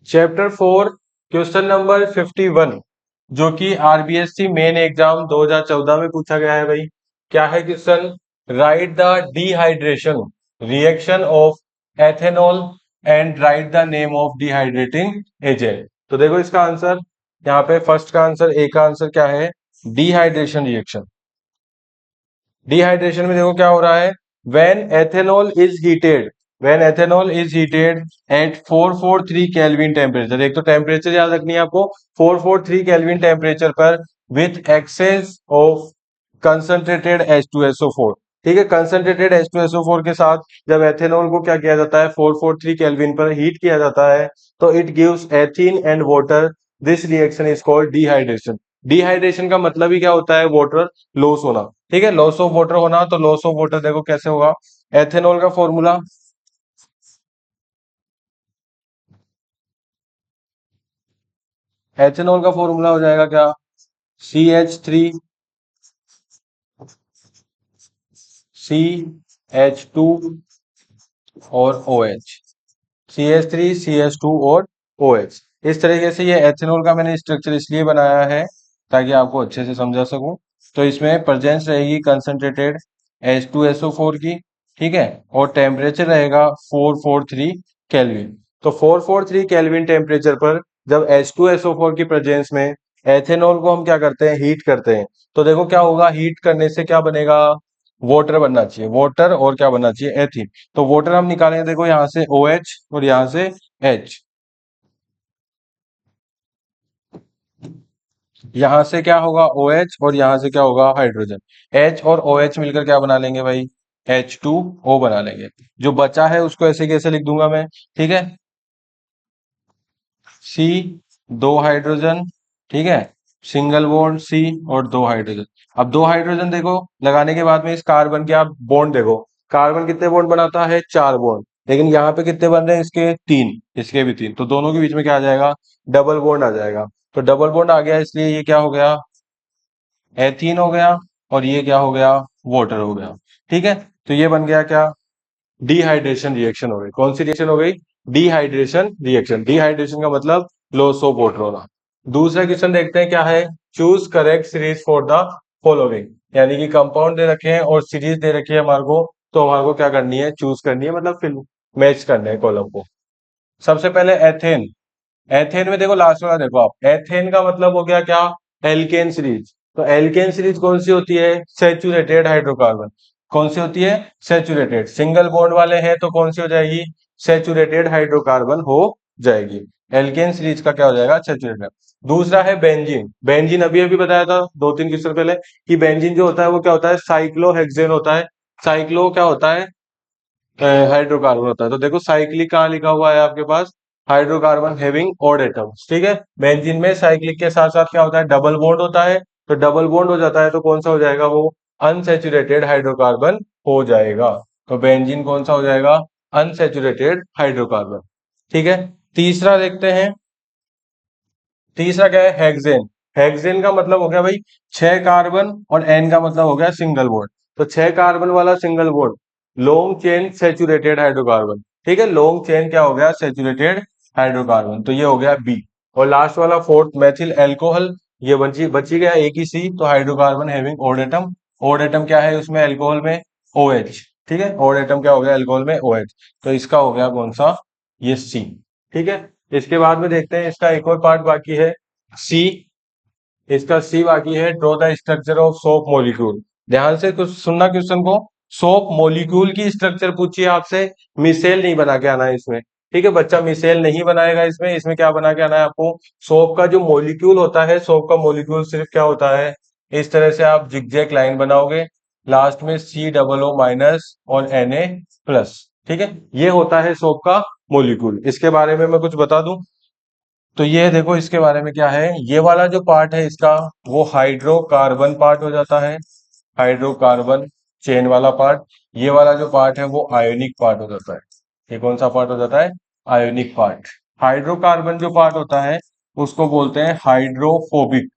Chapter 4 question number 51 जो कि RBSC main exam 2014 में पूछा गया है भाई। क्या है question? Right the dehydration reaction of ethanol and right the name of dehydrating agent. तो देखो इसका आंसर, यहाँ पे फर्स्ट का आंसर, ए का आंसर क्या है? Dehydration reaction. डिहाइड्रेशन में देखो क्या हो रहा है, when ethanol is heated, when ethanol is heated at 443 kelvin temperature. एक तो टेम्परेचर याद रखनी है आपको, 443 केल्विन टेम्परेचर पर with excess of concentrated H2SO4। ठीक है, कंसंट्रेटेड H2SO4 के साथ जब एथेनॉल को क्या किया जाता है, 443 केल्विन पर हीट किया जाता है, तो it gives ethene and water. This reaction is called dehydration. Dehydration का मतलब ही क्या होता है? वाटर लॉस होना। ठीक है, लॉस ऑफ वाटर होना। तो लॉस ऑफ वाटर देखो कैसे होगा, एथेनॉल का फॉर्मूला, एथेनॉल का फॉर्मूला हो जाएगा क्या? CH3 CH2 और OH, CH3 CH2 और OH। इस तरीके से ये एथेनॉल का मैंने स्ट्रक्चर इसलिए बनाया है ताकि आपको अच्छे से समझा सकूं। तो इसमें प्रेजेंस रहेगी कंसंट्रेटेड H2SO4 की। ठीक है, और टेम्परेचर रहेगा 443 केल्विन। तो 443 केल्विन टेम्परेचर पर जब H2SO4 की प्रेजेंस में एथेनॉल को हम क्या करते हैं, हीट करते हैं, तो देखो क्या होगा, हीट करने से क्या बनेगा? वाटर बनना चाहिए, वाटर, और क्या बनना चाहिए? एथिन। तो वाटर हम निकालेंगे, देखो यहाँ से OH और यहाँ से H, यहाँ से क्या होगा? OH और यहाँ से क्या होगा? हाइड्रोजन। H और OH मिलकर क्या बना लेंगे भाई? H2O बना लेंगे। जो बचा है उसको ऐसे कैसे लिख दूंगा मैं? ठीक है, C, दो हाइड्रोजन, ठीक है, सिंगल बॉन्ड C और दो हाइड्रोजन। अब दो हाइड्रोजन देखो लगाने के बाद में इस कार्बन के आप बॉन्ड देखो, कार्बन कितने बॉन्ड बनाता है? चार बॉन्ड। लेकिन यहाँ पे कितने बन रहे हैं इसके? तीन, इसके भी तीन। तो दोनों के बीच में क्या आ जाएगा? डबल बॉन्ड आ जाएगा। तो डबल बॉन्ड आ गया, इसलिए ये क्या हो गया? एथीन हो गया। और ये क्या हो गया? वाटर हो गया। ठीक है, तो ये बन गया क्या? डिहाइड्रेशन रिएक्शन हो गई। कौन सी रिएक्शन हो गई? Dehydration reaction. डिहाइड्रेशन का मतलब लॉस ऑफ वाटर होना। दूसरा क्वेश्चन देखते हैं क्या है, choose correct series for the following. यानी कि कंपाउंड दे रखे हैं और सीरीज दे रखी है हमारे को, तो हमारे को क्या करनी है? चूज करनी है, मतलब फिर मैच करने हैं कॉलम को। सबसे पहले एथेन। एथेन में देखो लास्ट वाला देखो आप, एथेन का मतलब हो गया क्या? Alkane series. तो एल्केन सीरीज कौन सी होती है? Saturated hydrocarbon. कौन सी होती है? सेचुरेटेड। सिंगल बॉन्ड वाले हैं तो कौन सी हो जाएगी? सेचुरेटेड हाइड्रोकार्बन हो जाएगी। एल्केन सीरीज का क्या हो जाएगा? सेचुरेटेड। दूसरा है बेंजीन। बेंजीन अभी अभी बताया था दो तीन क्वेश्चन पहले कि बेंजीन जो होता है वो क्या होता है? साइक्लोहेक्सेन होता है। साइक्लो क्या होता है? हाइड्रोकार्बन होता है। तो देखो साइक्लिक कहाँ लिखा हुआ है आपके पास? Hydrocarbon having odd atoms. ठीक है, बेंजीन में साइक्लिक के साथ साथ क्या होता है? डबल बॉन्ड होता है। तो डबल बॉन्ड हो जाता है तो कौन सा हो जाएगा? वो अनसेचुरेटेड हाइड्रोकार्बन हो जाएगा। तो बेंजीन कौन सा हो जाएगा? Unsaturated hydrocarbon. ठीक है, तीसरा देखते हैं। तीसरा क्या है? हेक्सेन। हेक्सेन का मतलब हो गया भाई छह कार्बन, और एन का मतलब हो गया सिंगल बॉन्ड। तो छह कार्बन वाला single bond, long chain saturated hydrocarbon. ठीक है, लॉन्ग चेन क्या हो गया? Saturated hydrocarbon. तो ये हो गया बी। और लास्ट वाला फोर्थ मेथिल एल्कोहल, ये बची बची गया एक ही सी। तो hydrocarbon having odd atom. Odd atom क्या है उसमें? एल्कोहल में OH। ठीक है, ओड एटम क्या हो गया? एल्कोहल में OH। तो इसका हो गया कौन सा? ये सी। ठीक है, इसके बाद में देखते हैं इसका एक और पार्ट बाकी है, सी। इसका सी बाकी है, draw the structure of soap molecule. ध्यान से कुछ सुनना क्वेश्चन को। सोप मॉलिक्यूल की स्ट्रक्चर पूछिए आपसे, मिसेल नहीं बना के आना है इसमें। ठीक है, बच्चा मिसेल नहीं बनाएगा इसमें। इसमें क्या बना के आना है आपको? सोप का जो मॉलिक्यूल होता है, सोप का मॉलिक्यूल सिर्फ क्या होता है? इस तरह से आप जिगजैग लाइन बनाओगे, लास्ट में COO माइनस और Na+। ठीक है, ये होता है सोप का मॉलिक्यूल। इसके बारे में मैं कुछ बता दूं, तो ये देखो इसके बारे में क्या है, ये वाला जो पार्ट है इसका, वो हाइड्रोकार्बन पार्ट हो जाता है, हाइड्रोकार्बन चेन वाला पार्ट। ये वाला जो पार्ट है वो आयोनिक पार्ट हो जाता है। ये कौन सा पार्ट हो जाता है? Ionic part. हाइड्रोकार्बन जो पार्ट होता है उसको बोलते हैं हाइड्रोफोबिक।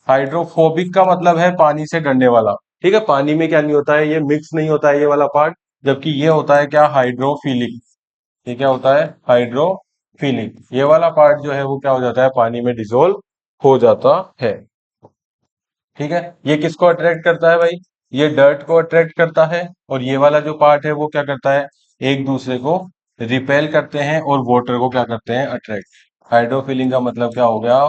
हाइड्रोफोबिक का मतलब है पानी से डरने वाला। ठीक है, पानी में क्या नहीं होता है? ये मिक्स नहीं होता है ये वाला पार्ट। जबकि ये होता है क्या? हाइड्रोफिलिक। ये क्या होता है? हाइड्रो फीलिंग, ये वाला पार्ट जो है वो क्या हो जाता है, पानी में डिसोल्व हो जाता है। ठीक है, ये किसको अट्रैक्ट करता है भाई, ये डर्ट को अट्रैक्ट करता है, और ये वाला जो पार्ट है वो क्या करता है, एक दूसरे को रिपेल करते हैं और वाटर को क्या करते हैं, अट्रैक्ट। हाइड्रोफिलिंग का मतलब क्या हो गया,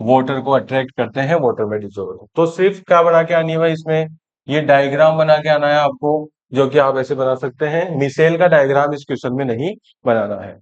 वाटर को अट्रैक्ट करते हैं, वाटर में डिसोल्व। तो सिर्फ क्या बना के आनी है भाई इसमें, ये डायग्राम बना के आना है आपको, जो कि आप ऐसे बना सकते हैं। मिसेल का डायग्राम इस क्वेश्चन में नहीं बनाना है।